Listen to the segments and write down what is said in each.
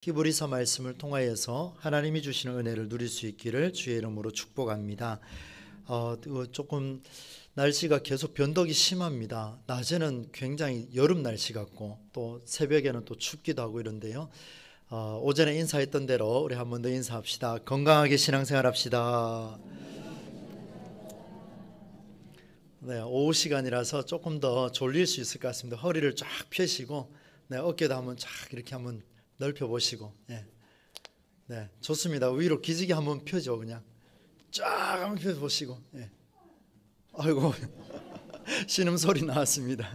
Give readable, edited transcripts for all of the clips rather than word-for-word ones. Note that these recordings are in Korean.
히브리서 말씀을 통하여서 하나님이 주시는 은혜를 누릴 수 있기를 주의 이름으로 축복합니다. 조금 날씨가 계속 변덕이 심합니다. 낮에는 굉장히 여름 날씨 같고 또 새벽에는 또 춥기도 하고 이런데요. 오전에 인사했던 대로 우리 한 번 더 인사합시다. 건강하게 신앙생활 합시다. 네, 오후 시간이라서 조금 더 졸릴 수 있을 것 같습니다. 허리를 쫙 펴시고, 네, 어깨도 한번 쫙 이렇게 한번 넓혀 보시고, 네, 좋습니다. 위로 기지개 한번 펴죠. 그냥 쫙 한번 펴 보시고, 아이고 신음 소리 나왔습니다.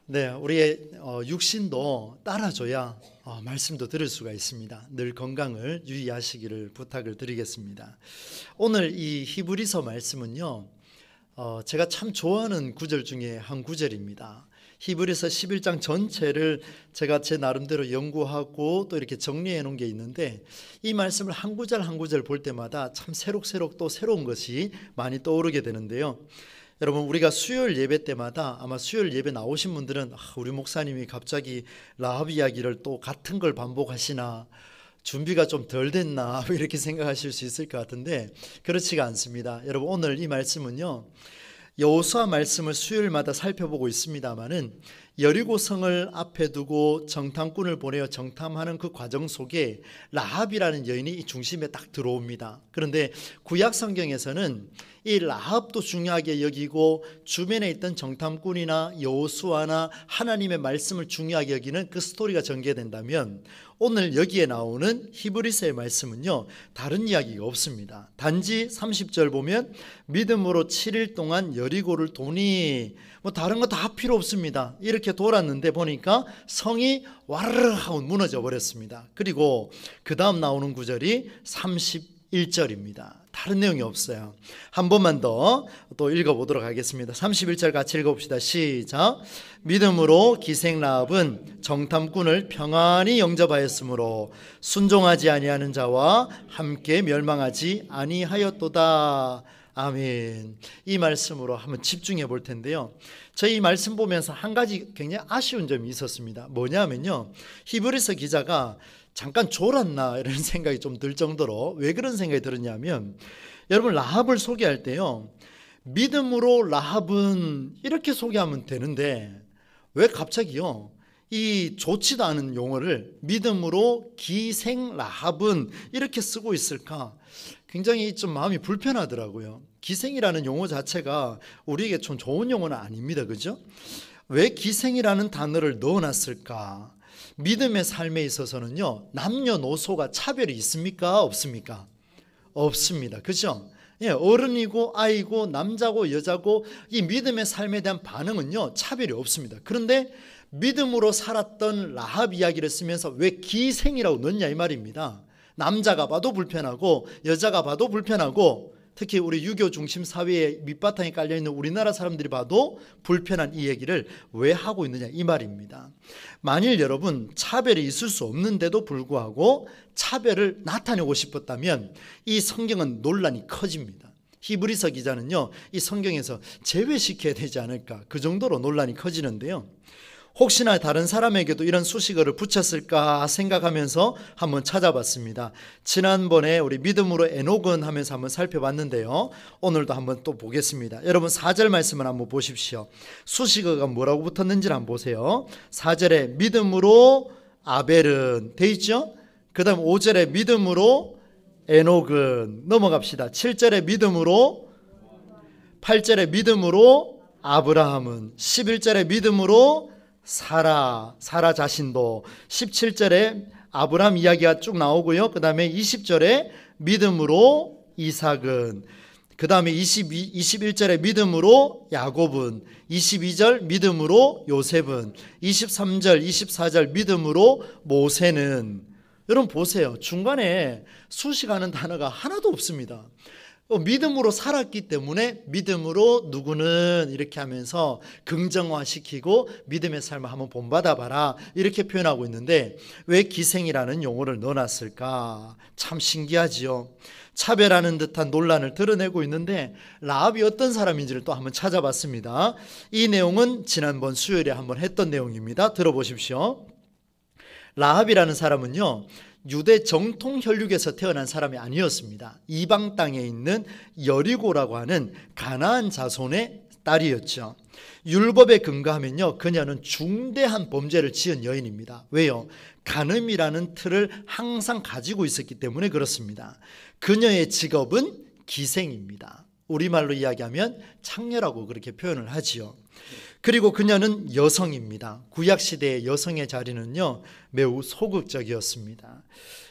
네, 우리의 육신도 따라줘야 말씀도 들을 수가 있습니다. 늘 건강을 유의하시기를 부탁을 드리겠습니다. 오늘 이 히브리서 말씀은요, 제가 참 좋아하는 구절 중에 한 구절입니다. 히브리서 11장 전체를 제가 제 나름대로 연구하고 또 이렇게 정리해 놓은 게 있는데, 이 말씀을 한 구절 한 구절 볼 때마다 참 새록새록 또 새로운 것이 많이 떠오르게 되는데요. 여러분, 우리가 수요일 예배 때마다 아마 수요일 예배 나오신 분들은 우리 목사님이 갑자기 라합 이야기를 또 같은 걸 반복하시나, 준비가 좀 덜 됐나 이렇게 생각하실 수 있을 것 같은데 그렇지가 않습니다. 여러분, 오늘 이 말씀은요, 여호수아 말씀을 수요일마다 살펴보고 있습니다마는 여리고성을 앞에 두고 정탐꾼을 보내어 정탐하는 그 과정 속에 라합이라는 여인이 이 중심에 딱 들어옵니다. 그런데 구약 성경에서는 이 라합도 중요하게 여기고 주변에 있던 정탐꾼이나 여호수아나 하나님의 말씀을 중요하게 여기는 그 스토리가 전개된다면, 오늘 여기에 나오는 히브리서의 말씀은요, 다른 이야기가 없습니다. 단지 30절 보면 믿음으로 7일 동안 여리고를 도니, 다른 거 다 필요 없습니다. 이렇게 돌았는데 보니까 성이 와르르 하고 무너져 버렸습니다. 그리고 그 다음 나오는 구절이 31절입니다. 다른 내용이 없어요. 한 번만 더 또 읽어보도록 하겠습니다. 31절 같이 읽어봅시다. 시작. 믿음으로 기생 라합은 정탐꾼을 평안히 영접하였으므로 순종하지 아니하는 자와 함께 멸망하지 아니하였도다. 아멘. 이 말씀으로 한번 집중해 볼 텐데요, 저희 이 말씀 보면서 한 가지 굉장히 아쉬운 점이 있었습니다. 뭐냐면요, 히브리서 기자가 잠깐 졸았나 이런 생각이 좀 들 정도로, 왜 그런 생각이 들었냐면, 여러분, 라합을 소개할 때요, 믿음으로 라합은 이렇게 소개하면 되는데 왜 갑자기요, 이 좋지도 않은 용어를 믿음으로 기생 라합은 이렇게 쓰고 있을까? 굉장히 좀 마음이 불편하더라고요. 기생이라는 용어 자체가 우리에게 좀 좋은 용어는 아닙니다. 그죠? 왜 기생이라는 단어를 넣어놨을까? 믿음의 삶에 있어서는요, 남녀노소가 차별이 있습니까? 없습니까? 없습니다. 그죠? 어른이고 아이고 남자고 여자고 이 믿음의 삶에 대한 반응은요, 차별이 없습니다. 그런데 믿음으로 살았던 라합 이야기를 쓰면서 왜 기생이라고 넣냐 이 말입니다. 남자가 봐도 불편하고 여자가 봐도 불편하고, 특히 우리 유교 중심 사회에 밑바탕에 깔려있는 우리나라 사람들이 봐도 불편한 이 얘기를 왜 하고 있느냐 이 말입니다. 만일 여러분, 차별이 있을 수 없는데도 불구하고 차별을 나타내고 싶었다면 이 성경은 논란이 커집니다. 히브리서 기자는요, 이 성경에서 제외시켜야 되지 않을까, 그 정도로 논란이 커지는데요, 혹시나 다른 사람에게도 이런 수식어를 붙였을까 생각하면서 한번 찾아봤습니다. 지난번에 우리 믿음으로 에녹은 하면서 한번 살펴봤는데요, 오늘도 한번 또 보겠습니다. 여러분, 4절 말씀을 한번 보십시오. 수식어가 뭐라고 붙었는지를 한번 보세요. 4절에 믿음으로 아벨은 돼 있죠? 그 다음 5절에 믿음으로 에녹은, 넘어갑시다. 7절에 믿음으로, 8절에 믿음으로 아브라함은, 11절에 믿음으로 사라 자신도, 17절에 아브라함 이야기가 쭉 나오고요, 그 다음에 20절에 믿음으로 이삭은, 그 다음에 21절에 믿음으로 야곱은, 22절 믿음으로 요셉은, 23절 24절 믿음으로 모세는. 여러분 보세요, 중간에 수식하는 단어가 하나도 없습니다. 믿음으로 살았기 때문에 믿음으로 누구는 이렇게 하면서 긍정화시키고 믿음의 삶을 한번 본받아 봐라 이렇게 표현하고 있는데, 왜 기생이라는 용어를 넣어놨을까? 참 신기하지요. 차별하는 듯한 논란을 드러내고 있는데, 라합이 어떤 사람인지를 또 한번 찾아봤습니다. 이 내용은 지난번 수요일에 한번 했던 내용입니다. 들어보십시오. 라합이라는 사람은요, 유대 정통 혈육에서 태어난 사람이 아니었습니다. 이방 땅에 있는 여리고라고 하는 가나안 자손의 딸이었죠. 율법에 근거하면요, 그녀는 중대한 범죄를 지은 여인입니다. 왜요? 간음이라는 틀을 항상 가지고 있었기 때문에 그렇습니다. 그녀의 직업은 기생입니다. 우리말로 이야기하면 창녀라고 그렇게 표현을 하지요. 그리고 그녀는 여성입니다. 구약시대의 여성의 자리는요, 매우 소극적이었습니다.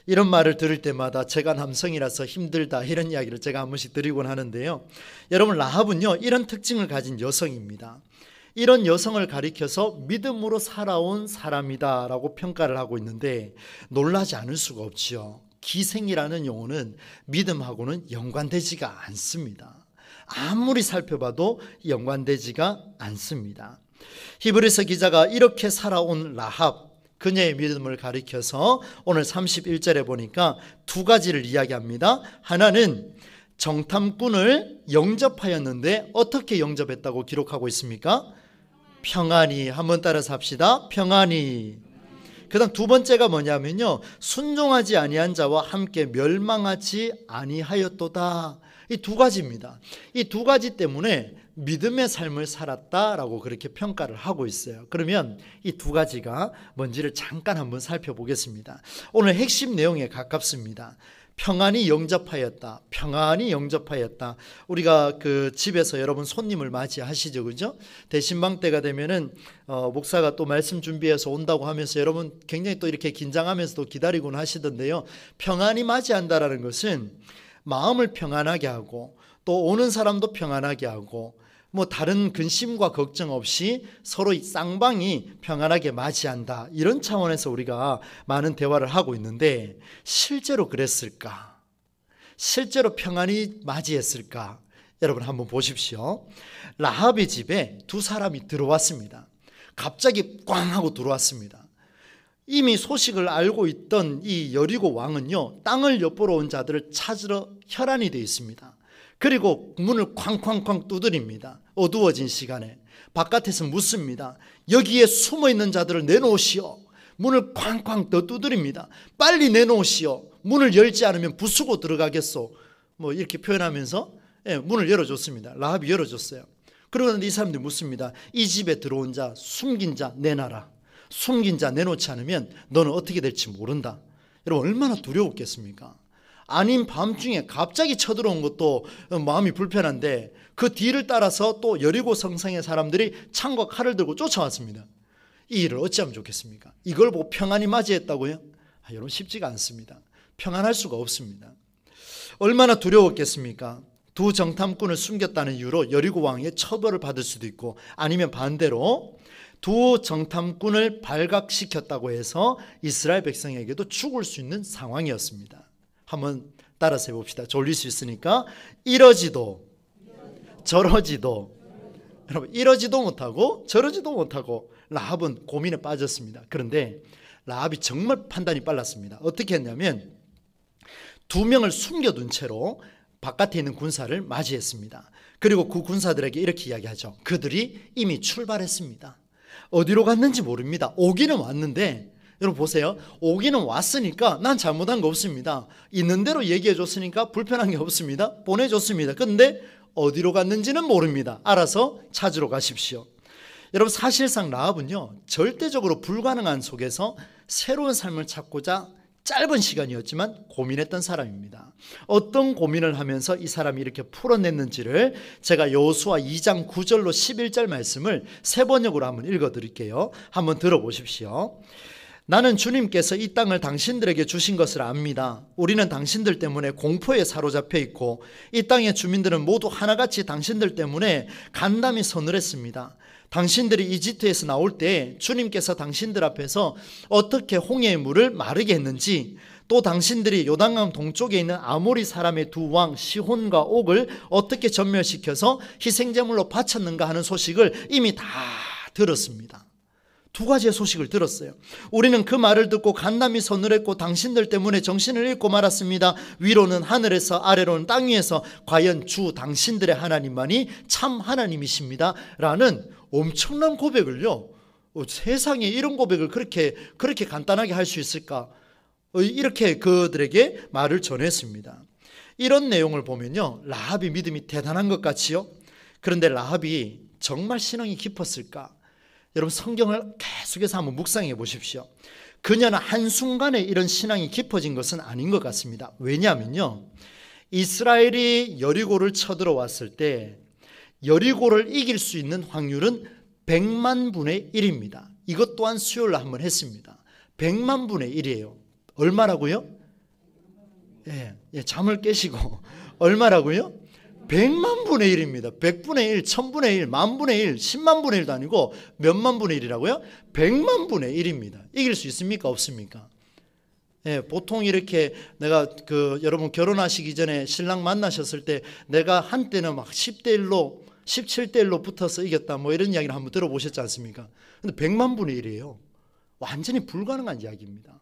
이런 말을 들을 때마다 제가 남성이라서 힘들다, 이런 이야기를 제가 한 번씩 드리곤 하는데요, 여러분, 라합은요, 이런 특징을 가진 여성입니다. 이런 여성을 가리켜서 믿음으로 살아온 사람이다 라고 평가를 하고 있는데, 놀라지 않을 수가 없지요. 기생이라는 용어는 믿음하고는 연관되지가 않습니다. 아무리 살펴봐도 연관되지가 않습니다. 히브리서 기자가 이렇게 살아온 라합, 그녀의 믿음을 가리켜서 오늘 31절에 보니까 두 가지를 이야기합니다. 하나는 정탐꾼을 영접하였는데 어떻게 영접했다고 기록하고 있습니까? 평안히. 한번 따라서 합시다. 평안히. 그 다음 두 번째가 뭐냐면요, 순종하지 아니한 자와 함께 멸망하지 아니하였도다. 이 두 가지입니다. 이 두 가지 때문에 믿음의 삶을 살았다라고 그렇게 평가를 하고 있어요. 그러면 이 두 가지가 뭔지를 잠깐 한번 살펴보겠습니다. 오늘 핵심 내용에 가깝습니다. 평안히 영접하였다. 평안히 영접하였다. 우리가 그 집에서 여러분 손님을 맞이하시죠, 그죠? 대신방 때가 되면은 목사가 또 말씀 준비해서 온다고 하면서 여러분 굉장히 또 이렇게 긴장하면서도 기다리곤 하시던데요. 평안히 맞이한다라는 것은 마음을 평안하게 하고 또 오는 사람도 평안하게 하고 뭐 다른 근심과 걱정 없이 서로 쌍방이 평안하게 맞이한다, 이런 차원에서 우리가 많은 대화를 하고 있는데, 실제로 그랬을까? 실제로 평안히 맞이했을까? 여러분 한번 보십시오. 라합의 집에 두 사람이 들어왔습니다. 갑자기 꽝 하고 들어왔습니다. 이미 소식을 알고 있던 이 여리고 왕은요, 땅을 엿보러 온 자들을 찾으러 혈안이 되어 있습니다. 그리고 문을 쾅쾅쾅 두드립니다. 어두워진 시간에 바깥에서 묻습니다. 여기에 숨어있는 자들을 내놓으시오. 문을 쾅쾅 더 두드립니다. 빨리 내놓으시오. 문을 열지 않으면 부수고 들어가겠소. 뭐 이렇게 표현하면서 문을 열어줬습니다. 라합이 열어줬어요. 그러고 이 사람들이 묻습니다. 이 집에 들어온 자, 숨긴 자 내놔라. 숨긴 자 내놓지 않으면 너는 어떻게 될지 모른다. 여러분 얼마나 두려웠겠습니까? 아닌 밤중에 갑자기 쳐들어온 것도 마음이 불편한데, 그 뒤를 따라서 또 여리고 성성의 사람들이 창과 칼을 들고 쫓아왔습니다. 이 일을 어찌하면 좋겠습니까? 이걸 보고 평안히 맞이했다고요? 여러분 쉽지가 않습니다. 평안할 수가 없습니다. 얼마나 두려웠겠습니까? 두 정탐꾼을 숨겼다는 이유로 여리고 왕의 처벌을 받을 수도 있고, 아니면 반대로 두 정탐꾼을 발각시켰다고 해서 이스라엘 백성에게도 죽을 수 있는 상황이었습니다. 한번 따라서 해봅시다. 졸릴 수 있으니까. 이러지도 저러지도. 여러분 이러지도 못하고 저러지도 못하고 라합은 고민에 빠졌습니다. 그런데 라합이 정말 판단이 빨랐습니다. 어떻게 했냐면 두 명을 숨겨둔 채로 바깥에 있는 군사를 맞이했습니다. 그리고 그 군사들에게 이렇게 이야기하죠. 그들이 이미 출발했습니다. 어디로 갔는지 모릅니다. 오기는 왔는데, 여러분 보세요. 오기는 왔으니까 난 잘못한 거 없습니다. 있는 대로 얘기해 줬으니까 불편한 게 없습니다. 보내줬습니다. 그런데 어디로 갔는지는 모릅니다. 알아서 찾으러 가십시오. 여러분 사실상 라합은요, 절대적으로 불가능한 속에서 새로운 삶을 찾고자 짧은 시간이었지만 고민했던 사람입니다. 어떤 고민을 하면서 이 사람이 이렇게 풀어냈는지를 제가 여호수아 2장 9절로 11절 말씀을 세 번역으로 한번 읽어드릴게요. 한번 들어보십시오. 나는 주님께서 이 땅을 당신들에게 주신 것을 압니다. 우리는 당신들 때문에 공포에 사로잡혀 있고 이 땅의 주민들은 모두 하나같이 당신들 때문에 간담이 서늘했습니다. 당신들이 이집트에서 나올 때 주님께서 당신들 앞에서 어떻게 홍해의 물을 마르게 했는지, 또 당신들이 요단강 동쪽에 있는 아모리 사람의 두 왕 시혼과 옥을 어떻게 전멸시켜서 희생제물로 바쳤는가 하는 소식을 이미 다 들었습니다. 두 가지의 소식을 들었어요. 우리는 그 말을 듣고 간담이 서늘했고 당신들 때문에 정신을 잃고 말았습니다. 위로는 하늘에서 아래로는 땅 위에서 과연 주 당신들의 하나님만이 참 하나님이십니다 라는 엄청난 고백을요 세상에 이런 고백을 그렇게 간단하게 할 수 있을까? 이렇게 그들에게 말을 전했습니다. 이런 내용을 보면요, 라합이 믿음이 대단한 것 같지요? 그런데 라합이 정말 신앙이 깊었을까? 여러분, 성경을 계속해서 한번 묵상해 보십시오. 그녀는 한순간에 이런 신앙이 깊어진 것은 아닌 것 같습니다. 왜냐하면요, 이스라엘이 여리고를 쳐들어왔을 때 여리고를 이길 수 있는 확률은 100만 분의 1입니다. 이것 또한 수요일날 한번 했습니다. 100만 분의 1이에요. 얼마라고요? 잠을 깨시고 얼마라고요? 100만 분의 1입니다. 100분의 1, 1000분의 1, 만분의 1, 10만 분의 1도 아니고 몇만 분의 1이라고요? 100만 분의 1입니다. 이길 수 있습니까? 없습니까? 보통 이렇게 내가 여러분 결혼하시기 전에 신랑 만나셨을 때 내가 한때는 막 10대 1로 17대 1로 붙어서 이겼다 뭐 이런 이야기를 한번 들어보셨지 않습니까? 근데 100만 분의 1이에요. 완전히 불가능한 이야기입니다.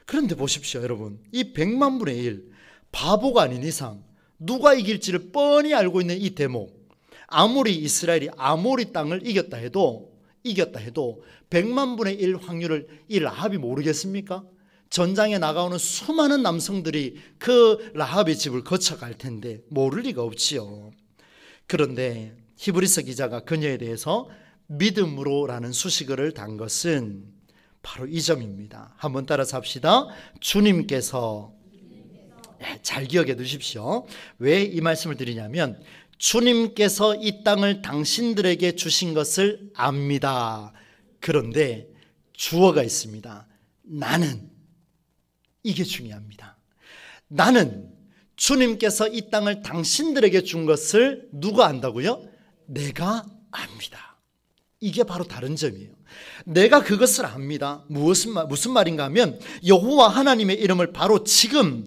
그런데 보십시오, 여러분. 이 100만 분의 1, 바보가 아닌 이상 누가 이길지를 뻔히 알고 있는 이 대목, 아무리 이스라엘이 아모리 땅을 이겼다 해도 100만 분의 1 확률을 이 라합이 모르겠습니까? 전장에 나가오는 수많은 남성들이 그 라합의 집을 거쳐갈 텐데 모를 리가 없지요. 그런데 히브리서 기자가 그녀에 대해서 믿음으로라는 수식어를 단 것은 바로 이 점입니다. 한번 따라서 합시다. 주님께서, 잘 기억해 두십시오. 왜 이 말씀을 드리냐면 주님께서 이 땅을 당신들에게 주신 것을 압니다. 그런데 주어가 있습니다. 나는, 이게 중요합니다. 나는 주님께서 이 땅을 당신들에게 준 것을 누가 안다고요? 내가 압니다. 이게 바로 다른 점이에요. 내가 그것을 압니다. 무슨 말인가 하면 여호와 하나님의 이름을 바로 지금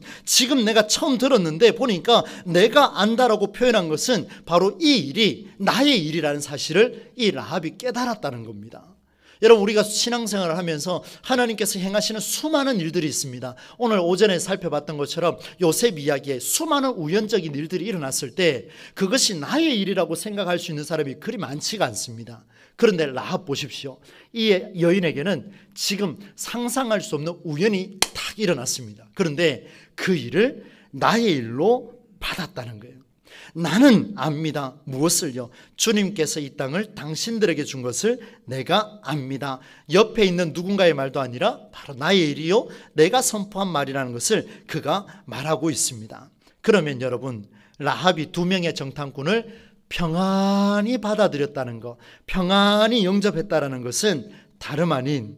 내가 처음 들었는데 보니까 내가 안다라고 표현한 것은 바로 이 일이 나의 일이라는 사실을 이 라합이 깨달았다는 겁니다. 여러분, 우리가 신앙생활을 하면서 하나님께서 행하시는 수많은 일들이 있습니다. 오늘 오전에 살펴봤던 것처럼 요셉 이야기에 수많은 우연적인 일들이 일어났을 때 그것이 나의 일이라고 생각할 수 있는 사람이 그리 많지가 않습니다. 그런데 라합 보십시오. 이 여인에게는 지금 상상할 수 없는 우연이 딱 일어났습니다. 그런데 그 일을 나의 일로 받았다는 거예요. 나는 압니다. 무엇을요? 주님께서 이 땅을 당신들에게 준 것을 내가 압니다. 옆에 있는 누군가의 말도 아니라 바로 나의 일이요, 내가 선포한 말이라는 것을 그가 말하고 있습니다. 그러면 여러분, 라합이 2명의 정탐꾼을 평안히 받아들였다는 것, 평안히 영접했다는 것은 다름 아닌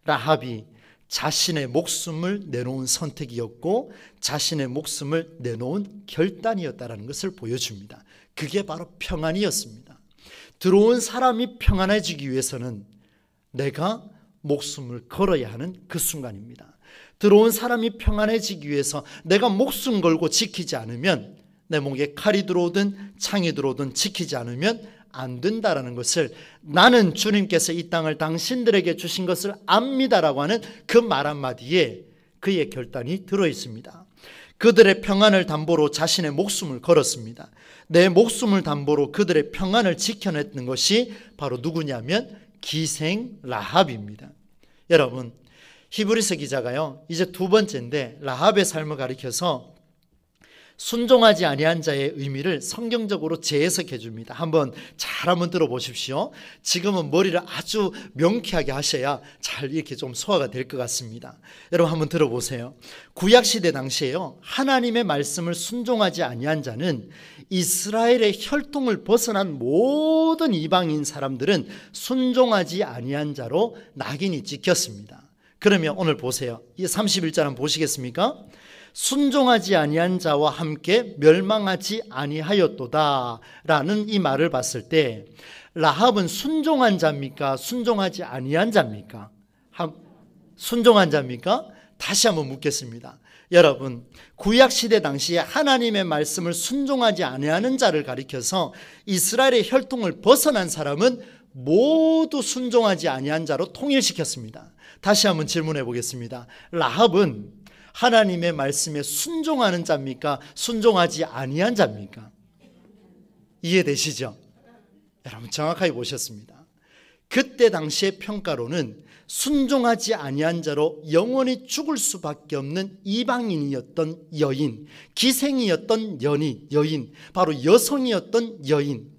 라합이 자신의 목숨을 내놓은 선택이었고 자신의 목숨을 내놓은 결단이었다는 것을 보여줍니다. 그게 바로 평안이었습니다. 들어온 사람이 평안해지기 위해서는 내가 목숨을 걸어야 하는 그 순간입니다. 들어온 사람이 평안해지기 위해서 내가 목숨 걸고 지키지 않으면, 내 목에 칼이 들어오든 창이 들어오든 지키지 않으면 안 된다라는 것을, 나는 주님께서 이 땅을 당신들에게 주신 것을 압니다라고 하는 그 말 한마디에 그의 결단이 들어있습니다. 그들의 평안을 담보로 자신의 목숨을 걸었습니다. 내 목숨을 담보로 그들의 평안을 지켜냈던 것이 바로 누구냐면 기생 라합입니다. 여러분, 히브리서 기자가요, 이제 2번째인데 라합의 삶을 가리켜서 순종하지 아니한 자의 의미를 성경적으로 재해석해 줍니다. 한번 들어보십시오. 지금은 머리를 아주 명쾌하게 하셔야 잘 이렇게 좀 소화가 될 것 같습니다. 여러분 한번 들어보세요. 구약시대 당시에요, 하나님의 말씀을 순종하지 아니한 자는 이스라엘의 혈통을 벗어난 모든 이방인 사람들은 순종하지 아니한 자로 낙인이 찍혔습니다. 그러면 오늘 보세요. 이 31절 한번 보시겠습니까? 순종하지 아니한 자와 함께 멸망하지 아니하였도다 라는 이 말을 봤을 때 라합은 순종한 자입니까? 순종하지 아니한 자입니까? 순종한 자입니까? 다시 한번 묻겠습니다. 여러분, 구약시대 당시에 하나님의 말씀을 순종하지 아니하는 자를 가리켜서 이스라엘의 혈통을 벗어난 사람은 모두 순종하지 아니한 자로 통일시켰습니다. 다시 한번 질문해 보겠습니다. 라합은 하나님의 말씀에 순종하는 자입니까? 순종하지 아니한 자입니까? 이해되시죠? 여러분 정확하게 보셨습니다. 그때 당시의 평가로는 순종하지 아니한 자로 영원히 죽을 수밖에 없는 이방인이었던 여인, 기생이었던 여인, 바로 여성이었던 여인,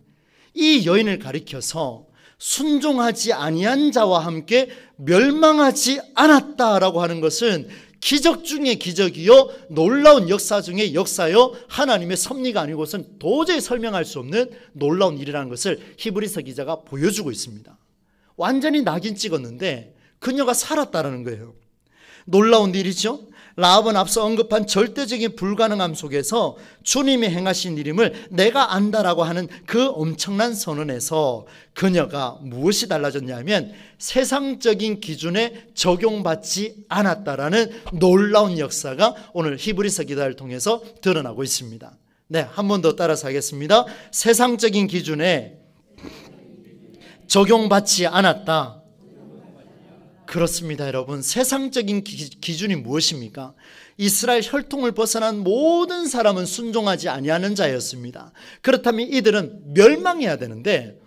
이 여인을 가리켜서 순종하지 아니한 자와 함께 멸망하지 않았다라고 하는 것은 기적 중의 기적이요, 놀라운 역사 중의 역사요, 하나님의 섭리가 아니고선 도저히 설명할 수 없는 놀라운 일이라는 것을 히브리서 기자가 보여주고 있습니다. 완전히 낙인 찍었는데 그녀가 살았다라는 거예요. 놀라운 일이죠. 라합은 앞서 언급한 절대적인 불가능함 속에서 주님이 행하신 일임을 내가 안다라고 하는 그 엄청난 선언에서 그녀가 무엇이 달라졌냐면 세상적인 기준에 적용받지 않았다라는 놀라운 역사가 오늘 히브리서 기자를 통해서 드러나고 있습니다. 네, 한 번 더 따라서 하겠습니다. 세상적인 기준에 적용받지 않았다. 그렇습니다, 여러분. 세상적인 기준이 무엇입니까? 이스라엘 혈통을 벗어난 모든 사람은 순종하지 아니하는 자였습니다. 그렇다면 이들은 멸망해야 되는데,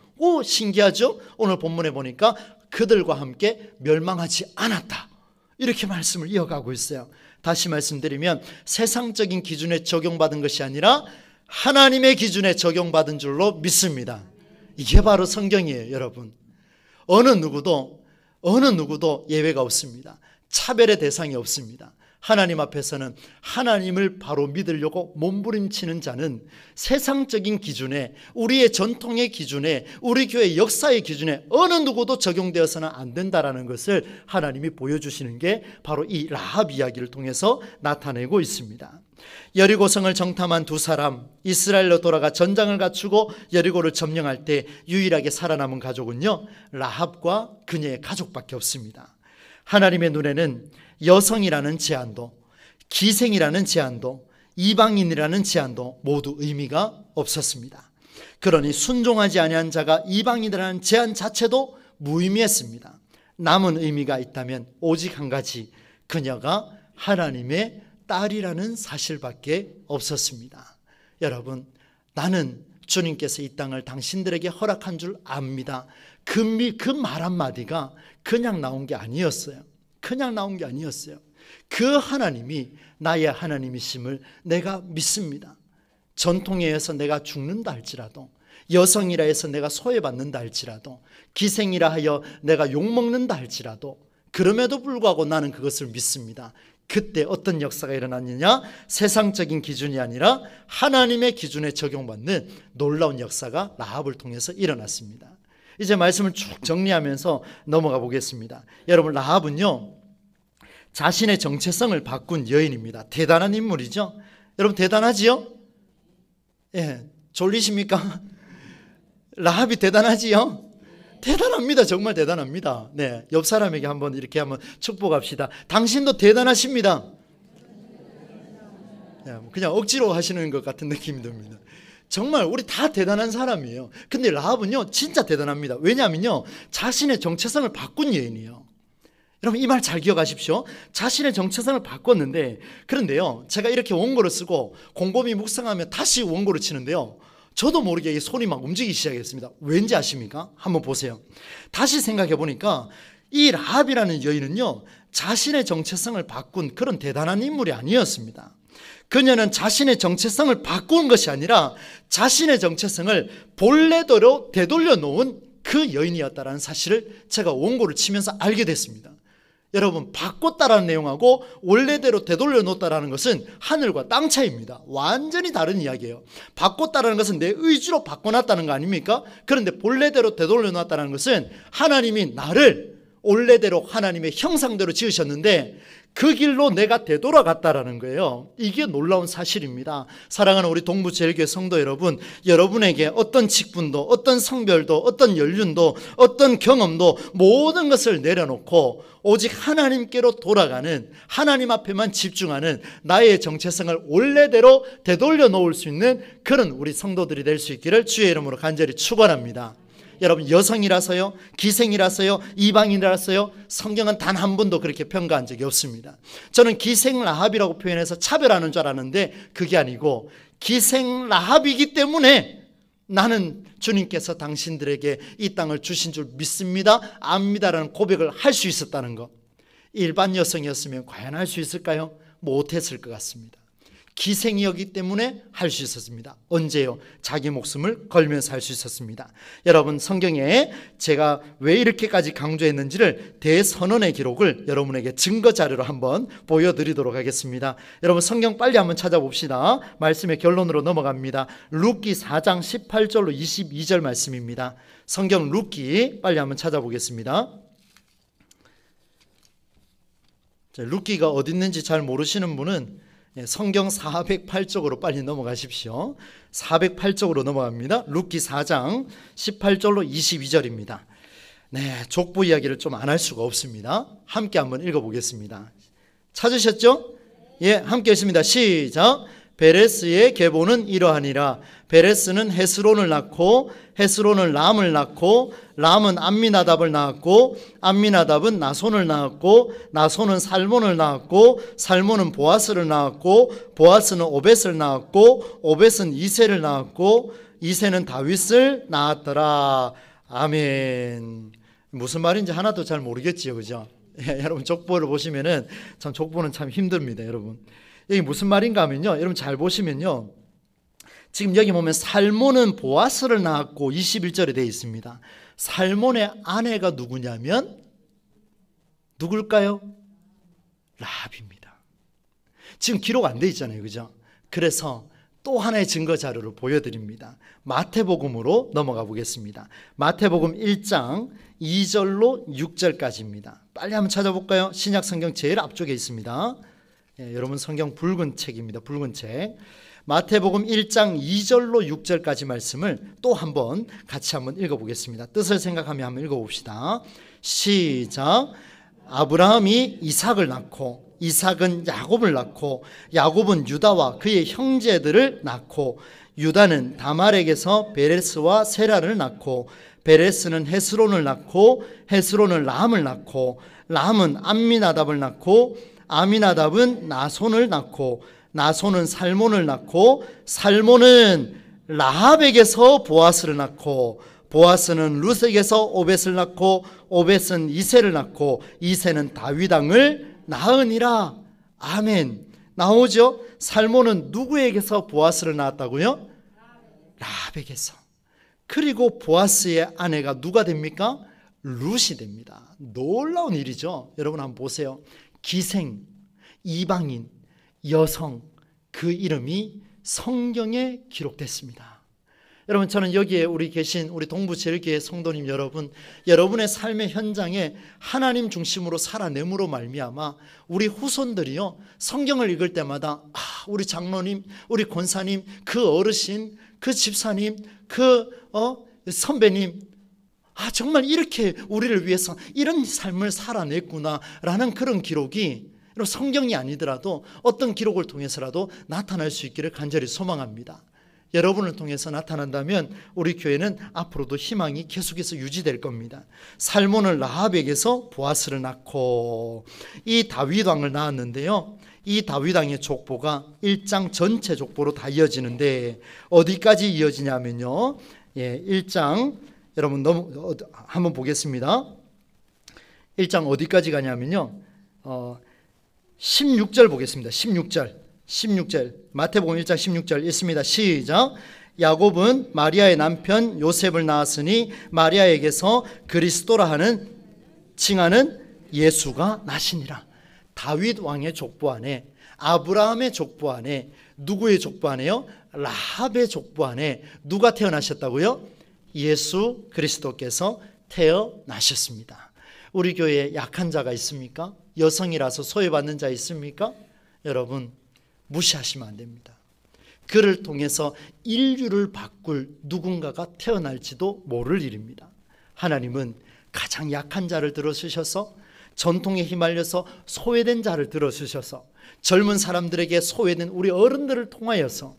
신기하죠? 오늘 본문에 보니까 그들과 함께 멸망하지 않았다, 이렇게 말씀을 이어가고 있어요. 다시 말씀드리면 세상적인 기준에 적용받은 것이 아니라 하나님의 기준에 적용받은 줄로 믿습니다. 이게 바로 성경이에요, 여러분. 어느 누구도 예외가 없습니다. 차별의 대상이 없습니다. 하나님 앞에서는 하나님을 바로 믿으려고 몸부림치는 자는 세상적인 기준에, 우리의 전통의 기준에, 우리 교회 역사의 기준에 어느 누구도 적용되어서는 안 된다라는 것을 하나님이 보여주시는 게 바로 이 라합 이야기를 통해서 나타내고 있습니다. 여리고성을 정탐한 두 사람, 이스라엘로 돌아가 전장을 갖추고 여리고를 점령할 때 유일하게 살아남은 가족은요, 라합과 그녀의 가족밖에 없습니다. 하나님의 눈에는 여성이라는 제한도, 기생이라는 제한도, 이방인이라는 제한도 모두 의미가 없었습니다. 그러니 순종하지 아니한 자가 이방인이라는 제한 자체도 무의미했습니다. 남은 의미가 있다면 오직 한 가지, 그녀가 하나님의 딸이라는 사실밖에 없었습니다. 여러분, 나는 주님께서 이 땅을 당신들에게 허락한 줄 압니다. 그 말 한마디가 그냥 나온 게 아니었어요. 그냥 나온 게 아니었어요. 그 하나님이 나의 하나님이심을 내가 믿습니다. 전통에 의해서 내가 죽는다 할지라도, 여성이라 해서 내가 소외받는다 할지라도, 기생이라 하여 내가 욕먹는다 할지라도, 그럼에도 불구하고 나는 그것을 믿습니다. 그때 어떤 역사가 일어났느냐? 세상적인 기준이 아니라 하나님의 기준에 적용받는 놀라운 역사가 라합을 통해서 일어났습니다. 이제 말씀을 쭉 정리하면서 넘어가 보겠습니다. 여러분, 라합은요, 자신의 정체성을 바꾼 여인입니다. 대단한 인물이죠. 여러분, 대단하지요? 예, 졸리십니까? 라합이 대단하지요? 대단합니다. 정말 대단합니다. 네, 옆 사람에게 한번 이렇게 한번 축복합시다. 당신도 대단하십니다. 그냥 억지로 하시는 것 같은 느낌이 듭니다. 정말 우리 다 대단한 사람이에요. 근데 라합은요, 진짜 대단합니다. 왜냐하면요, 자신의 정체성을 바꾼 여인이에요. 여러분, 이 말 잘 기억하십시오. 자신의 정체성을 바꿨는데, 그런데요, 제가 이렇게 원고를 쓰고 곰곰이 묵상하며 다시 원고를 치는데요, 저도 모르게 이 손이 막 움직이기 시작했습니다. 왠지 아십니까? 한번 보세요. 다시 생각해 보니까 이 라합이라는 여인은요, 자신의 정체성을 바꾼 그런 대단한 인물이 아니었습니다. 그녀는 자신의 정체성을 바꾼 것이 아니라 자신의 정체성을 본래대로 되돌려 놓은 그 여인이었다는 사실을 제가 원고를 치면서 알게 됐습니다. 여러분, 바꿨다라는 내용하고 원래대로 되돌려 놓았다라는 것은 하늘과 땅 차이입니다. 완전히 다른 이야기예요. 바꿨다라는 것은 내 의지로 바꿔놨다는 거 아닙니까? 그런데 본래대로 되돌려 놓았다는 것은 하나님이 나를 원래대로 하나님의 형상대로 지으셨는데 그 길로 내가 되돌아갔다라는 거예요. 이게 놀라운 사실입니다. 사랑하는 우리 동부제일교회 성도 여러분, 여러분에게 어떤 직분도, 어떤 성별도, 어떤 연륜도, 어떤 경험도 모든 것을 내려놓고 오직 하나님께로 돌아가는, 하나님 앞에만 집중하는 나의 정체성을 원래대로 되돌려 놓을 수 있는 그런 우리 성도들이 될 수 있기를 주의 이름으로 간절히 축원합니다. 여러분, 여성이라서요, 기생이라서요, 이방인이라서요, 성경은 단 한 번도 그렇게 평가한 적이 없습니다. 저는 기생 라합이라고 표현해서 차별하는 줄 알았는데 그게 아니고 기생 라합이기 때문에 나는 주님께서 당신들에게 이 땅을 주신 줄 믿습니다, 압니다라는 고백을 할 수 있었다는 것. 일반 여성이었으면 과연 할 수 있을까요? 못했을 것 같습니다. 기생이었기 때문에 할 수 있었습니다. 언제요? 자기 목숨을 걸면서 할 수 있었습니다. 여러분, 성경에 제가 왜 이렇게까지 강조했는지를 대선언의 기록을 여러분에게 증거 자료로 한번 보여드리도록 하겠습니다. 여러분, 성경 빨리 한번 찾아봅시다. 말씀의 결론으로 넘어갑니다. 룻기 4장 18절로 22절 말씀입니다. 성경 룻기 빨리 한번 찾아보겠습니다. 룻기가 어디 있는지 잘 모르시는 분은 성경 408쪽으로 빨리 넘어가십시오. 408쪽으로 넘어갑니다. 룻기 4장 18절로 22절입니다. 네, 족보 이야기를 좀 안 할 수가 없습니다. 함께 한번 읽어보겠습니다. 찾으셨죠? 예, 함께 읽습니다. 시작. 베레스의 계보는 이러하니라. 베레스는 헤스론을 낳고 헤스론은 람을 낳고 람은 암미나답을 낳았고 암미나답은 나손을 낳았고 나손은 살몬을 낳았고 살몬은 보아스를 낳았고 보아스는 오벳을 낳았고 오벳은 이새를 낳았고 이새는 다윗을 낳았더라. 아멘. 무슨 말인지 하나도 잘 모르겠지요, 그죠? 예, 여러분 족보를 보시면은 참 족보는 참 힘듭니다, 여러분. 이게 무슨 말인가 하면요, 여러분 잘 보시면요, 지금 여기 보면 살몬은 보아스를 낳았고 21절에 되어 있습니다. 살몬의 아내가 누구냐면 누굴까요? 라합입니다. 지금 기록 안 되어 있잖아요, 그죠? 그래서 또 하나의 증거 자료를 보여드립니다. 마태복음으로 넘어가 보겠습니다. 마태복음 1장 2절로 6절까지입니다. 빨리 한번 찾아볼까요? 신약 성경 제일 앞쪽에 있습니다. 예, 여러분 성경 붉은 책입니다. 붉은 책. 마태복음 1장 2절로 6절까지 말씀을 또 한번 같이 한번 읽어보겠습니다. 뜻을 생각하며 한번 읽어봅시다. 시작. 아브라함이 이삭을 낳고 이삭은 야곱을 낳고 야곱은 유다와 그의 형제들을 낳고 유다는 다말에게서 베레스와 세라를 낳고 베레스는 헤스론을 낳고 헤스론은 람을 낳고 람은 암미나답을 낳고 아미나답은 나손을 낳고 나손은 살몬을 낳고 살몬은 라합에게서 보아스를 낳고 보아스는 룻에게서 오벳을 낳고 오벳은 이새를 낳고 이새는 다윗 왕을 낳으니라. 아멘. 나오죠? 살몬은 누구에게서 보아스를 낳았다고요? 라합에게서. 그리고 보아스의 아내가 누가 됩니까? 룻이 됩니다. 놀라운 일이죠. 여러분 한번 보세요. 기생, 이방인, 여성, 그 이름이 성경에 기록됐습니다. 여러분, 저는 여기에 우리 계신 우리 동부제일교회 성도님 여러분, 여러분의 삶의 현장에 하나님 중심으로 살아냄으로 말미암아 우리 후손들이요, 성경을 읽을 때마다 우리 장로님, 우리 권사님, 그 어르신, 그 집사님, 그 선배님, 정말 이렇게 우리를 위해서 이런 삶을 살아냈구나라는 그런 기록이 성경이 아니더라도 어떤 기록을 통해서라도 나타날 수 있기를 간절히 소망합니다. 여러분을 통해서 나타난다면 우리 교회는 앞으로도 희망이 계속해서 유지될 겁니다. 살몬은 라합에게서 보아스를 낳고 이 다윗 왕을 낳았는데요, 이 다윗 왕의 족보가 1장 전체 족보로 다 이어지는데 어디까지 이어지냐면요, 1장 여러분 한번 보겠습니다. 1장 어디까지 가냐면요, 16절 보겠습니다. 16절 마태복음 1장 16절 있습니다. 시작. 야곱은 마리아의 남편 요셉을 낳았으니 마리아에게서 그리스도라 하는 칭하는 예수가 나시니라. 다윗 왕의 족보 안에, 아브라함의 족보 안에, 누구의 족보 안에요? 라합의 족보 안에 누가 태어나셨다고요? 예수 그리스도께서 태어나셨습니다. 우리 교회에 약한 자가 있습니까? 여성이라서 소외받는 자 있습니까? 여러분, 무시하시면 안 됩니다. 그를 통해서 인류를 바꿀 누군가가 태어날지도 모를 일입니다. 하나님은 가장 약한 자를 들어주셔서, 전통에 휘말려서 소외된 자를 들어주셔서, 젊은 사람들에게 소외된 우리 어른들을 통하여서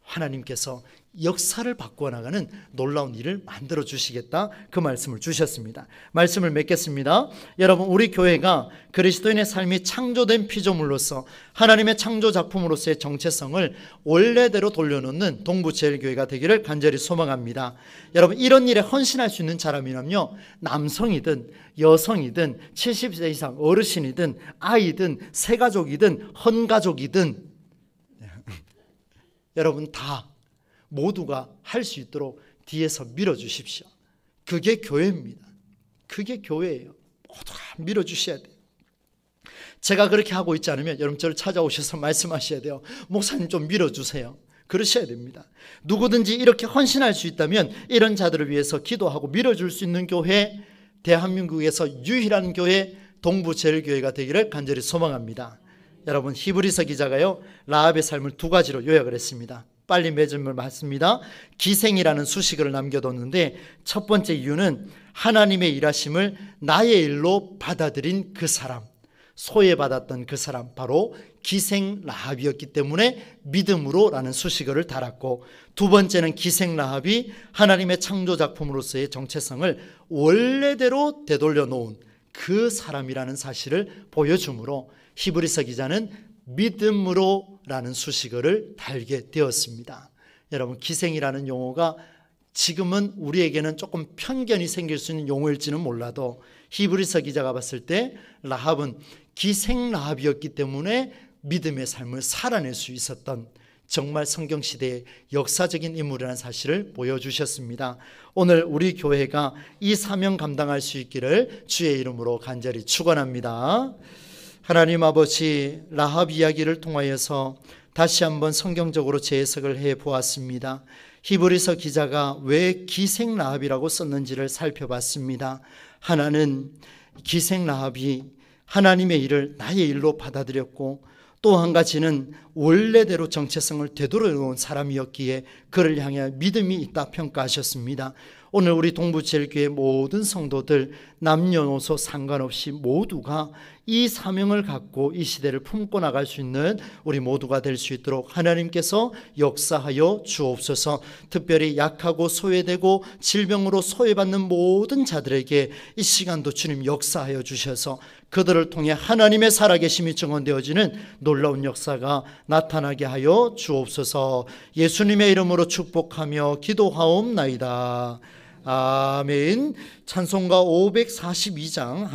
하나님께서 역사를 바꾸어 나가는 놀라운 일을 만들어 주시겠다, 그 말씀을 주셨습니다. 말씀을 맺겠습니다. 여러분, 우리 교회가 그리스도인의 삶이 창조된 피조물로서 하나님의 창조 작품으로서의 정체성을 원래대로 돌려놓는 동부제일교회가 되기를 간절히 소망합니다. 여러분, 이런 일에 헌신할 수 있는 사람이라면요, 남성이든 여성이든 70세 이상 어르신이든 아이든 새가족이든 헌가족이든 여러분 다 모두가 할 수 있도록 뒤에서 밀어주십시오. 그게 교회입니다. 그게 교회예요. 모두가 밀어주셔야 돼요. 제가 그렇게 하고 있지 않으면 여러분 저를 찾아오셔서 말씀하셔야 돼요. 목사님 좀 밀어주세요. 그러셔야 됩니다. 누구든지 이렇게 헌신할 수 있다면 이런 자들을 위해서 기도하고 밀어줄 수 있는 교회, 대한민국에서 유일한 교회 동부제일교회가 되기를 간절히 소망합니다. 여러분, 히브리서 기자가요, 라합의 삶을 두 가지로 요약을 했습니다. 빨리 맺음을 맞습니다. 기생이라는 수식어를 남겨뒀는데, 첫 번째 이유는 하나님의 일하심을 나의 일로 받아들인 그 사람, 소외받았던 그 사람, 바로 기생 라합이었기 때문에 믿음으로 라는 수식어를 달았고, 두 번째는 기생 라합이 하나님의 창조작품으로서의 정체성을 원래대로 되돌려 놓은 그 사람이라는 사실을 보여주므로 히브리서 기자는 믿음으로 라는 수식어를 달게 되었습니다. 여러분, 기생이라는 용어가 지금은 우리에게는 조금 편견이 생길 수 있는 용어일지는 몰라도 히브리서 기자가 봤을 때 라합은 기생 라합이었기 때문에 믿음의 삶을 살아낼 수 있었던 정말 성경시대의 역사적인 인물이라는 사실을 보여주셨습니다. 오늘 우리 교회가 이 사명 감당할 수 있기를 주의 이름으로 간절히 축원합니다. 하나님 아버지, 라합 이야기를 통하여서 다시 한번 성경적으로 재해석을 해보았습니다. 히브리서 기자가 왜 기생 라합이라고 썼는지를 살펴봤습니다. 하나는 기생 라합이 하나님의 일을 나의 일로 받아들였고, 또 한 가지는 원래대로 정체성을 되돌아놓은 사람이었기에 그를 향해 믿음이 있다 평가하셨습니다. 오늘 우리 동부제일교회 모든 성도들 남녀노소 상관없이 모두가 이 사명을 갖고 이 시대를 품고 나갈 수 있는 우리 모두가 될 수 있도록 하나님께서 역사하여 주옵소서. 특별히 약하고 소외되고 질병으로 소외받는 모든 자들에게 이 시간도 주님 역사하여 주셔서 그들을 통해 하나님의 살아계심이 증언되어지는 놀라운 역사가 나타나게 하여 주옵소서. 예수님의 이름으로 축복하며 기도하옵나이다. 아멘. 찬송가 542장